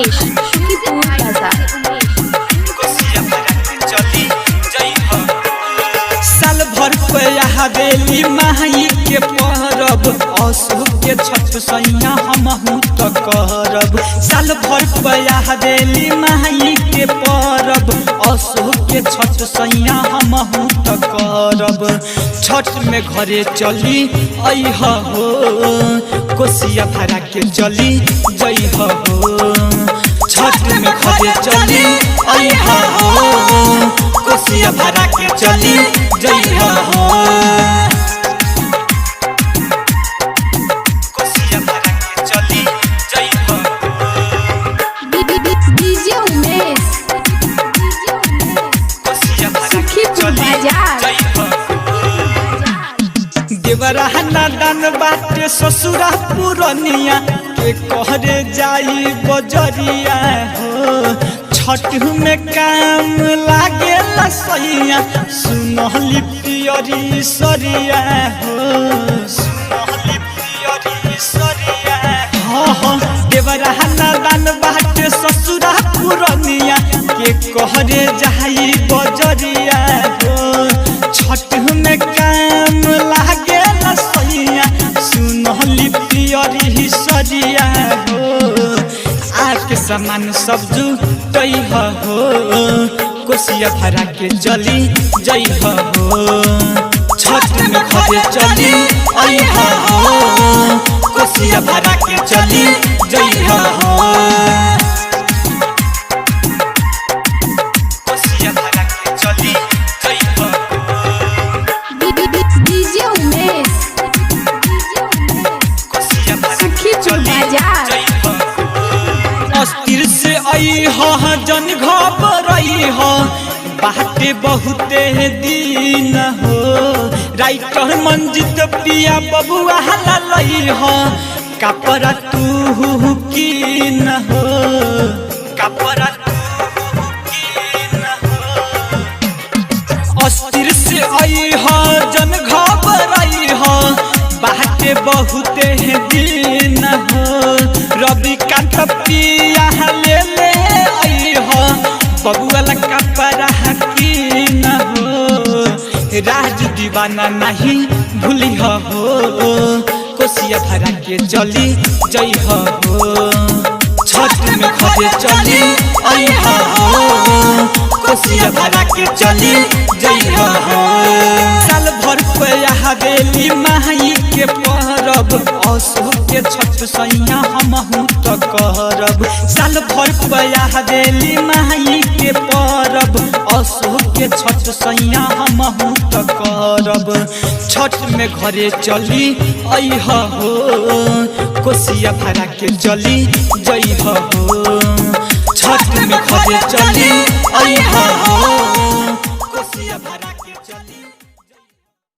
उमेश शुकीपुर बाजार। साल भर पे हवेली माई के परब असो के छठ सैया हमहू तो करब। साल भर पे हवेली माई के परब असो के छठ सैया हमहू तो करब। छठ में घरे चली अइह हो कोसिया भरा के चली जइह हो। छठ में घरे चली अइह हो कोसिया भरा के चली जइह हो। कोसिया भरा के चली जइह हो। डीजे उमेश कोसिया भरा के शुकीपुर चली बाजार। जइह हो। देवरा नादान बाटे ससुरा पुरनिया के कहरे जाई बजरिया हो। छठ में काम लागे सैया सुनहली पियरी सरिया हो। सुनहली पियरी सरिया हाँ देवरा नादान बाटे ससुरा पुरनिया के कहरे जाई बजरिया हो। छठ में काम लागे सैया सुनहली पियरी सरिया हो। आके सामान सब जुटइह हो कोसिया भरा के चली जइह हो। छठ में घरे चली अइह हो कोसिया भरा के चली जइह हो। कोसिया भरा के चली जइह हो। डीजे उमेश शुकीपुर बाजार। अस्थिर से अइह जन घबरइह बाटे बहुते दिन हो। राइटर मंजित पिया बबुआ लइह कपड़ा तू की न हो। कपड़ा तू की न हो। अस्थिर से अइह जन घबरइह बाटे बहुते दिन हो। रविकांत पिया ले अइह बबुआ कपड़ा की न हो। राज दीवाना नहीं भूलिह हो कोसिया भरा के चली जइह हो। छठ में घरे चली अइह हो कोसिया भरा के चली जइह हो। साल भर पे हवेली माई के परब असो के छठ सैया हमहू तो करब। साल भर पे हवेली माई के परब असो के छठ सैया हमहू तो करब। छठ में घरे चली अइह हो कोसिया भरा के चली जइह हो। छठ में घरे चली अइह हो कोसिया